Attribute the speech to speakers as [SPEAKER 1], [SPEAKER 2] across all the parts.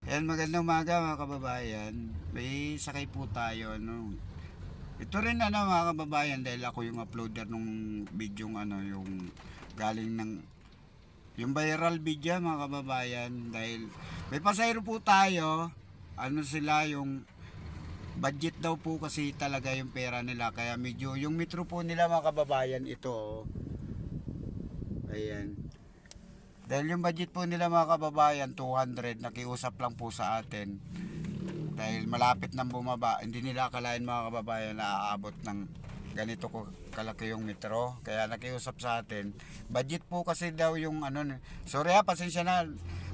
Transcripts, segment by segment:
[SPEAKER 1] Ayan, magandang umaga mga kababayan. May sakay po tayo, ano. Ito rin mga kababayan, dahil ako yung uploader nung video yung galing ng yung viral video mga kababayan, dahil may pasahero po tayo. Ano sila yung budget daw po kasi talaga yung pera nila, kaya medyo yung metro po nila mga kababayan ito. Ayan. Dahil yung budget po nila mga kababayan 200, nakiusap lang po sa atin. Dahil malapit nang bumaba, hindi nila akalain mga kababayan na aabot ng ganito ko kalaki yung metro. Kaya nakiusap sa atin. Budget po kasi daw yung sorry pasensya na.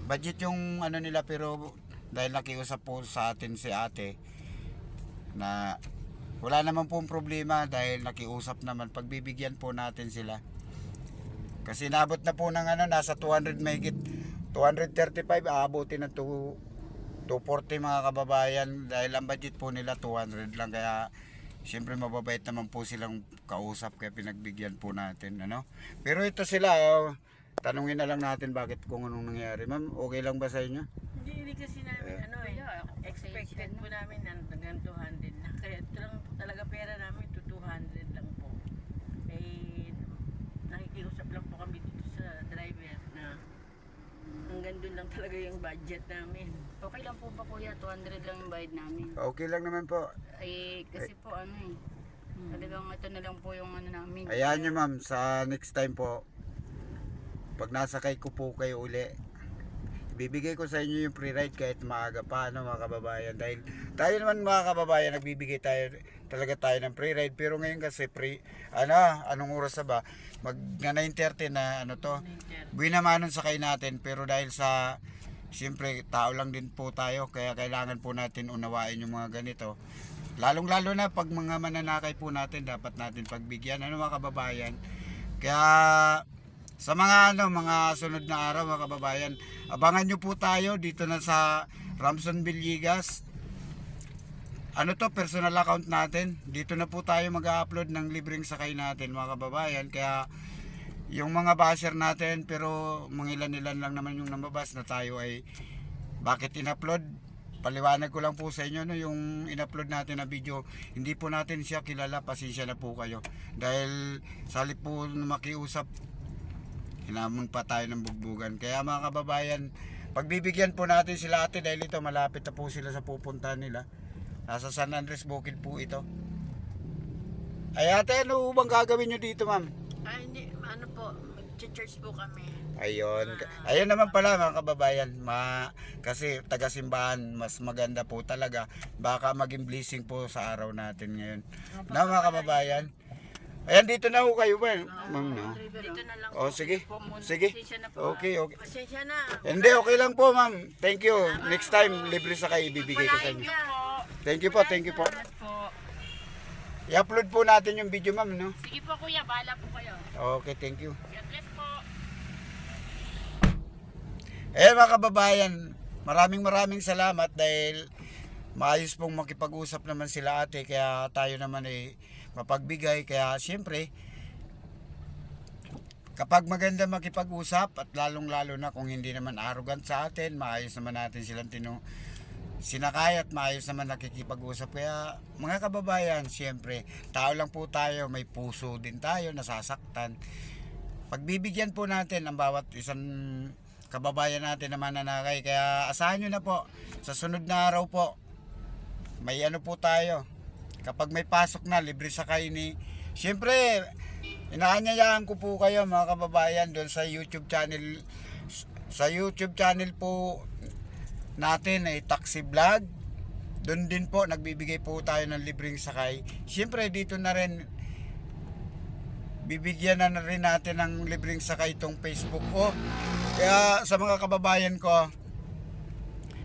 [SPEAKER 1] Budget yung nila, pero dahil nakiusap po sa atin si ate na wala naman pong problema, dahil nakiusap naman, pagbibigyan po natin sila. Kasi nabot na po ng nasa 200 megit 235, aabutin ng 240 mga kababayan, dahil ang budget po nila 200 lang. Kaya siyempre mababait naman po silang kausap, kaya pinagbigyan po natin, Pero ito sila, tanungin na lang natin bakit, kung anong nangyari. Ma'am, okay lang ba sa inyo?
[SPEAKER 2] Hindi kasi namin expected po namin hanggang 200 na. Kaya ito lang talaga pera namin, 200 lang po. Eh, nakikiusap lang po kami dito sa driver na hanggang doon lang talaga yung budget namin.
[SPEAKER 3] Okay lang po ba kuya? 200 lang yung bayad namin.
[SPEAKER 1] Okay lang naman po.
[SPEAKER 3] Ay, kasi po talagang ito na lang po yung namin.
[SPEAKER 1] Ayan nyo ma'am, sa next time po, pag nasakay ko po kayo uli, bibigay ko sa inyo yung free ride kahit maaga pa, mga kababayan. Dahil tayo naman mga kababayan, nagbibigay talaga tayo ng free ride. Pero ngayon kasi anong oras na ba? Mag 9:30 na buwi naman sakay natin. Pero dahil sa, siyempre tao lang din po tayo, kaya kailangan po natin unawain yung mga ganito. Lalong lalo na pag mga mananakay po natin, dapat natin pagbigyan, mga kababayan. Kaya sa mga sunod na araw mga kababayan, abangan nyo po tayo dito na sa Ramson Villegas. Personal account natin. Dito na po tayo mag-upload ng libreng sakay natin mga kababayan. Kaya yung mga basher natin, pero mga ilan-ilan lang naman yung namabas na tayo ay bakit in-upload. Paliwanag ko lang po sa inyo, yung in-upload natin na video, hindi po natin siya kilala, pasensya na po kayo. Dahil salip po makiusap, hinamon pa tayo ng bugbugan. Kaya mga kababayan, pagbibigyan po natin sila ate, dahil ito malapit na po sila sa pupuntahan nila. Nasa San Andres Bukid po ito. Ay ate, ano bang gagawin nyo dito ma'am?
[SPEAKER 2] Ay, hindi, mag-church po kami.
[SPEAKER 1] Ayun. Ayun naman pala mga kababayan, kasi taga-simbahan, mas maganda po talaga. Baka maging blessing po sa araw natin ngayon. Na mga kababayan. Ayan, dito na ho kayo ba? Ma'am, no?
[SPEAKER 2] Dito na lang
[SPEAKER 1] Oh, sige. Sige.
[SPEAKER 2] Pasensya na po.
[SPEAKER 1] Okay.
[SPEAKER 2] Pasensya na.
[SPEAKER 1] Hindi, okay lang po, ma'am. Thank you. Next time, libre sa kayo ibibigay ko sa inyo. Thank you po.
[SPEAKER 2] Salamat po.
[SPEAKER 1] I-upload po natin yung video, ma'am, no?
[SPEAKER 2] Sige po kuya, bahala po kayo.
[SPEAKER 1] Okay, thank you.
[SPEAKER 2] God bless po.
[SPEAKER 1] Mga kababayan, maraming salamat dahil maayos pong makipag-usap naman sila ate, kaya tayo naman mapagbigay. Kaya siyempre, kapag maganda makipag-usap, at lalong lalo na kung hindi naman arrogant sa atin, maayos naman natin silang sinakay at maayos naman nakikipag-usap. Kaya mga kababayan, siyempre tao lang po tayo, may puso din tayo, nasasaktan. Pagbibigyan po natin ang bawat isang kababayan natin na mananakay. Kaya asahan nyo na po, sa sunod na araw po, may po tayo. Kapag may pasok na, libre sakay siyempre, inaanyayaan ko po kayo mga kababayan doon sa YouTube channel. Sa YouTube channel po natin ay taxi vlog. Doon din po nagbibigay po tayo ng libreng sakay. Siyempre dito na rin bibigyan na rin natin ng libreng sakay itong Facebook ko. Kaya sa mga kababayan ko,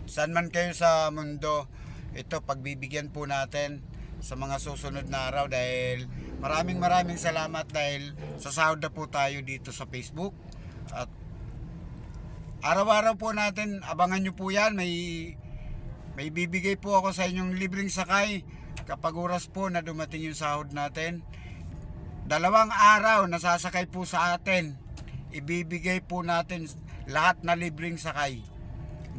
[SPEAKER 1] saan man kayo sa mundo, ito pagbibigyan po natin sa mga susunod na araw. Dahil maraming salamat, dahil sa sahod na po tayo dito sa Facebook. At araw-araw po natin, abangan nyo po yan, may bibigay po ako sa inyong libreng sakay kapag oras po na dumating yung sahod natin. 2 araw nasasakay po sa atin, ibibigay po natin lahat na libreng sakay.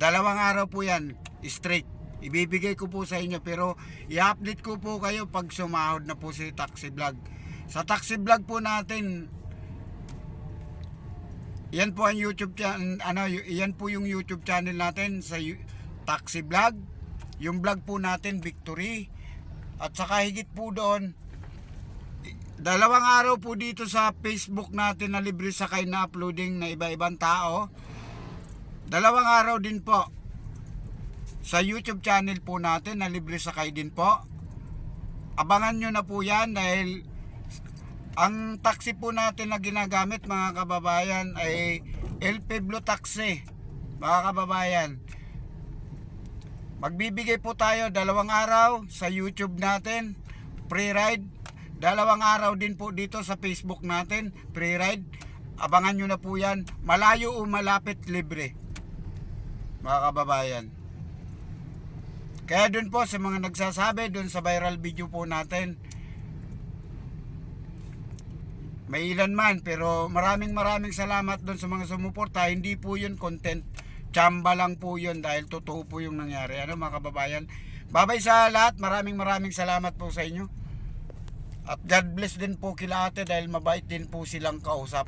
[SPEAKER 1] 2 araw po yan, straight. Ibibigay ko po sa inyo, pero i-update ko po kayo pag sumahod na po si Taxi Vlog. Sa Taxi Vlog po natin, yan po ang YouTube channel, yan po yung YouTube channel natin sa Taxi Vlog. Yung vlog po natin, Victory. At saka higit po doon, 2 araw po dito sa Facebook natin na libre sakay na uploading na iba-ibang tao. 2 araw din po sa YouTube channel po natin na libre sakay din po. Abangan nyo na po yan dahil ang taxi po natin na ginagamit mga kababayan ay El Pueblo Taxi. Mga kababayan, magbibigay po tayo 2 araw sa YouTube natin, free ride. 2 araw din po dito sa Facebook natin, free ride. Abangan nyo na po yan. Malayo o malapit, libre. Mga kababayan. Kaya dun po sa mga nagsasabi dun sa viral video po natin, may ilan man, pero maraming salamat dun sa mga sumuporta. Hindi po yun content, tsamba lang po yun dahil totoo po yung nangyari. Ano mga kababayan, babay sa lahat, maraming salamat po sa inyo. At God bless din po kila ate dahil mabait din po silang kausap.